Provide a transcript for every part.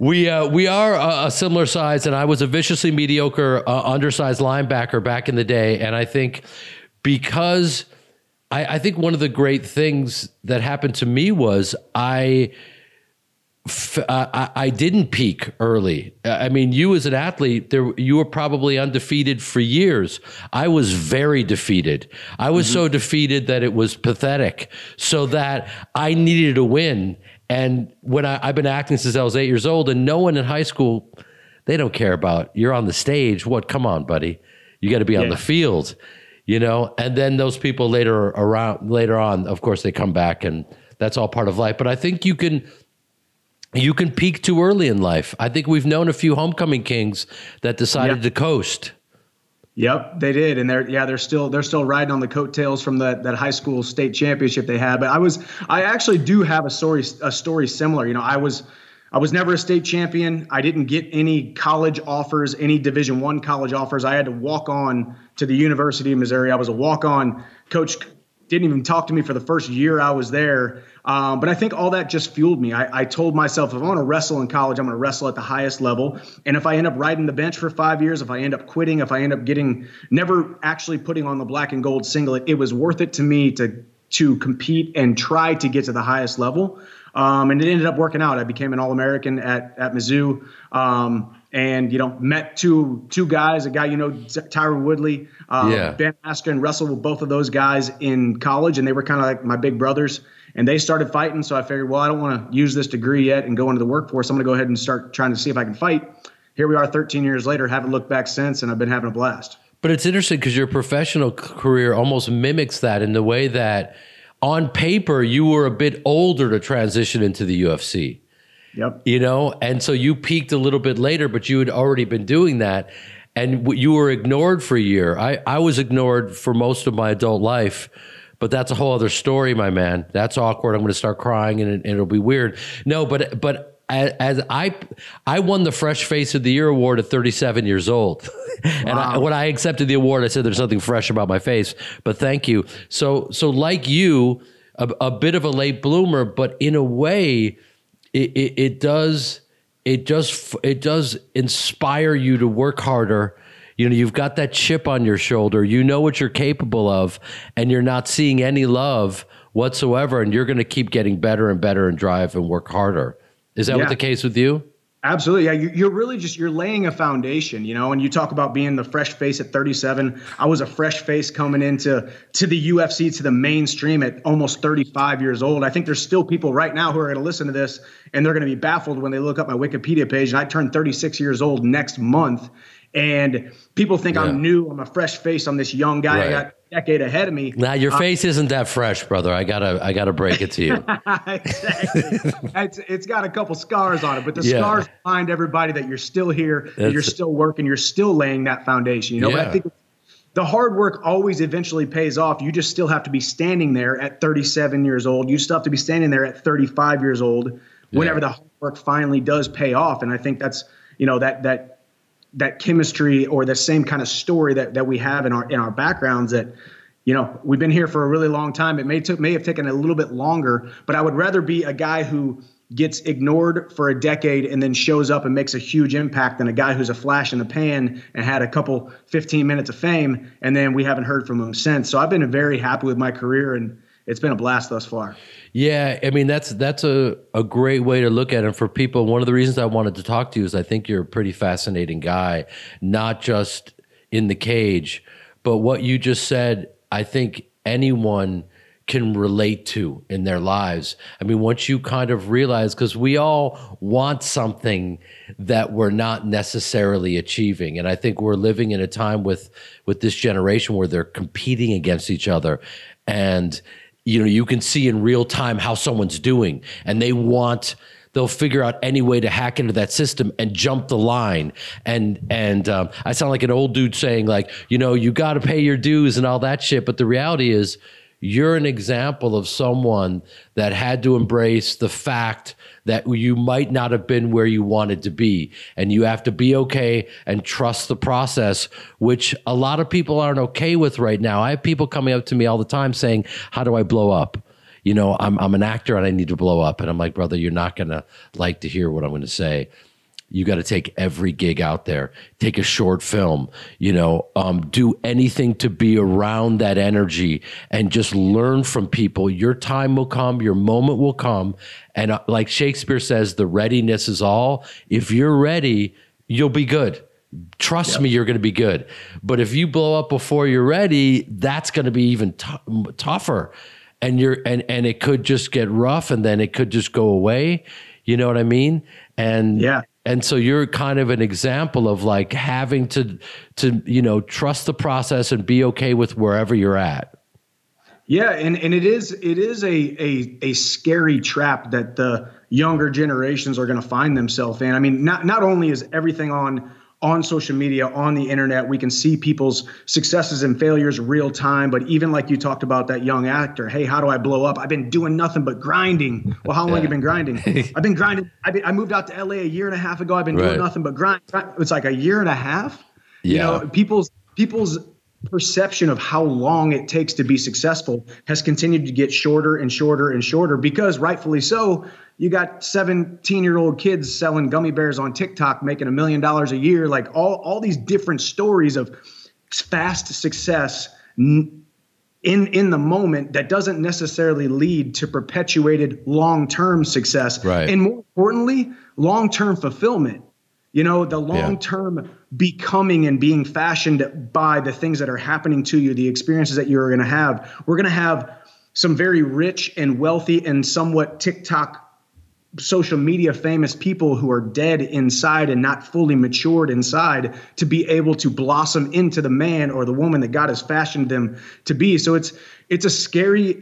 We are a similar size, and I was a viciously mediocre, undersized linebacker back in the day. And I think because I think one of the great things that happened to me was I didn't peak early. I mean, you as an athlete, you were probably undefeated for years. I was very defeated. I was so defeated that it was pathetic, so that I needed to win. And when I've been acting since I was 8 years old, and no one in high school, they don't care about you're on the stage. What? Come on, buddy. You got to be on the field, you know? And then those people later on, of course, they come back, and that's all part of life. But I think you can peak too early in life. I think we've known a few homecoming kings that decided to coast. Yep, they did, and they're still riding on the coattails from that high school state championship they had. But I actually do have a story similar. You know, I was never a state champion. I didn't get any college offers, any Division I college offers. I had to walk on to the University of Missouri. I was a walk-on. Coach didn't even talk to me for the first year I was there. But I think all that just fueled me. I told myself, if I want to wrestle in college, I'm going to wrestle at the highest level. And if I end up riding the bench for 5 years, if I end up quitting, if I end up never actually putting on the black and gold singlet, it was worth it to me to compete and try to get to the highest level. And it ended up working out. I became an All-American at Mizzou. And, you know, met two guys, a guy, you know, Tyron Woodley, Ben Asker, and wrestled with both of those guys in college. And they were kind of like my big brothers. And they started fighting. So I figured, well, I don't want to use this degree yet and go into the workforce. I'm going to go ahead and start trying to see if I can fight. Here we are 13 years later, haven't looked back since, and I've been having a blast. But it's interesting because your professional career almost mimics that in the way that on paper, you were a bit older to transition into the UFC. Yep. You know, and so you peaked a little bit later, but you had already been doing that, and you were ignored for a year. I was ignored for most of my adult life, but that's a whole other story, my man. That's awkward. I'm going to start crying, and it'll be weird. No, but as I won the Fresh Face of the Year award at 37 years old. And when I accepted the award, I said there's nothing fresh about my face, but thank you. So like you, a bit of a late bloomer, but in a way, it does inspire you to work harder. You know, you've got that chip on your shoulder. You know what you're capable of, and you're not seeing any love whatsoever. And you're going to keep getting better and better and drive and work harder. Is that what the case with you? Absolutely. Yeah. You're really you're laying a foundation, you know, and you talk about being the fresh face at 37. I was a fresh face coming into the UFC, to the mainstream at almost 35 years old. I think there's still people right now who are going to listen to this, and they're going to be baffled when they look up my Wikipedia page. And I turned 36 years old next month. And people think I'm new. I'm a fresh face. I'm this young guy. I got a decade ahead of me. Now your face isn't that fresh, brother. I gotta break it to you. Exactly. It's got a couple scars on it, but the scars remind everybody that you're still here, that you're still working, you're still laying that foundation. You know, but I think the hard work always eventually pays off. You just still have to be standing there at 37 years old. You still have to be standing there at 35 years old whenever the hard work finally does pay off. And I think that's, you know, that chemistry, or the same kind of story that we have in our backgrounds, that, you know, we've been here for a really long time. It may have taken a little bit longer, but I would rather be a guy who gets ignored for a decade and then shows up and makes a huge impact than a guy who's a flash in the pan and had a couple 15 minutes of fame and then we haven't heard from him since. So I've been very happy with my career, and it's been a blast thus far. Yeah, I mean, that's a great way to look at it. And for people, one of the reasons I wanted to talk to you is I think you're a pretty fascinating guy, not just in the cage, but what you just said, I think anyone can relate to in their lives. I mean, once you kind of realize, because we all want something that we're not necessarily achieving. And I think we're living in a time with this generation where they're competing against each other. And you know, you can see in real time how someone's doing, and they'll figure out any way to hack into that system and jump the line. And I sound like an old dude saying, like, you know, you got to pay your dues and all that shit. But the reality is, you're an example of someone that had to embrace the fact that you might not have been where you wanted to be. And you have to be okay and trust the process, which a lot of people aren't okay with right now. I have people coming up to me all the time saying, how do I blow up? I'm an actor and I need to blow up. And I'm like, brother, you're not going to like to hear what I'm going to say. You got to take every gig out there, take a short film, do anything to be around that energy and just learn from people. Your time will come, your moment will come. And like Shakespeare says, the readiness is all. If you're ready, you'll be good. Trust me, you're going to be good. But if you blow up before you're ready, that's going to be even tougher. And and it could just get rough and then it could just go away. You know what I mean? And and so you're kind of an example of like having to trust the process and be okay with wherever you're at. Yeah, and it is a scary trap that the younger generations are going to find themselves in. I mean, not only is everything on social media, on the internet, we can see people's successes and failures real time. But even like you talked about that young actor, hey, how do I blow up? I've been doing nothing but grinding. Well, how long have you been grinding? I've been grinding. I moved out to LA a year and a half ago. I've been doing nothing but grind. It's like a year and a half. Yeah. People's perception of how long it takes to be successful has continued to get shorter and shorter and shorter because rightfully so. You got 17-year-old kids selling gummy bears on TikTok, making $1 million a year, like all these different stories of fast success in the moment that doesn't necessarily lead to perpetuated long-term success. Right. And more importantly, long-term fulfillment. The long-term becoming and being fashioned by the things that are happening to you, the experiences that you're going to have. We're going to have some very rich and wealthy and somewhat TikTok social media famous people who are dead inside and not fully matured inside to be able to blossom into the man or the woman that God has fashioned them to be. So it's a scary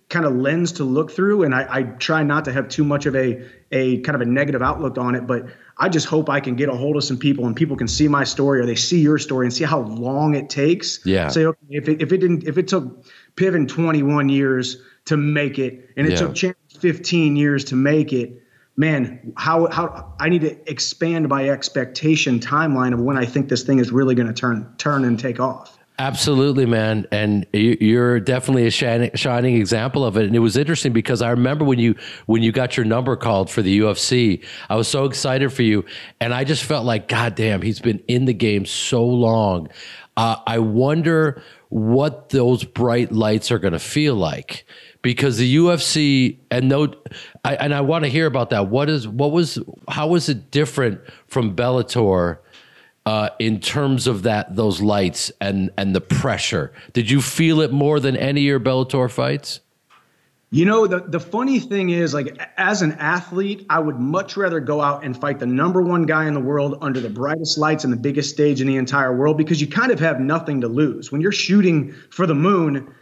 kind of lens to look through. And I try not to have too much of a kind of a negative outlook on it, but I just hope I can get a hold of some people and people can see my story or they see your story and see how long it takes. Yeah. Say, okay, if it took Piven 21 years to make it and it took Chandler 15 years to make it, man, how I need to expand my expectation timeline of when I think this thing is really going to turn and take off. Absolutely, man. And you're definitely a shining example of it. And it was interesting because I remember when you got your number called for the UFC, I was so excited for you. And I just felt like, God damn, he's been in the game so long. I wonder what those bright lights are going to feel like. Because the UFC and I want to hear about that. How was it different from Bellator in terms of those lights and the pressure? Did you feel it more than any of your Bellator fights? The funny thing is, like, as an athlete, I would much rather go out and fight the number one guy in the world under the brightest lights and the biggest stage in the entire world, because you kind of have nothing to lose. When you're shooting for the moon,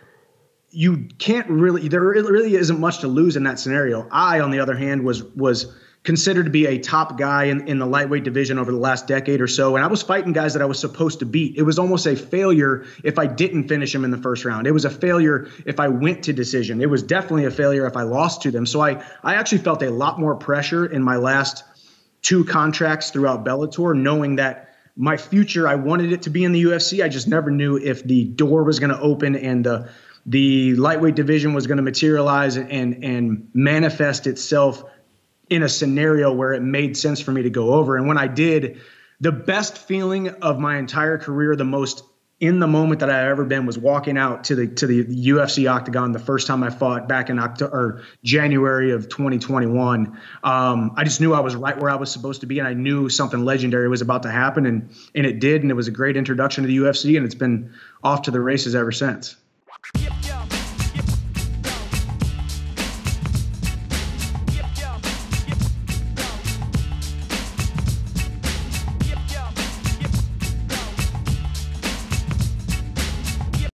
you can't really, there really isn't much to lose in that scenario. I, on the other hand, was considered to be a top guy in the lightweight division over the last decade or so. And I was fighting guys that I was supposed to beat. It was almost a failure if I didn't finish them in the first round. It was a failure if I went to decision. It was definitely a failure if I lost to them. So I actually felt a lot more pressure in my last 2 contracts throughout Bellator, knowing that my future, I wanted it to be in the UFC. I just never knew if the door was going to open and the lightweight division was going to materialize and manifest itself in a scenario where it made sense for me to go over. And when I did, the best feeling of my entire career, the most in the moment that I've ever been, was walking out to the UFC octagon the first time I fought back in January of 2021. I just knew I was right where I was supposed to be, and I knew something legendary was about to happen, and it did, and it was a great introduction to the UFC, and it's been off to the races ever since.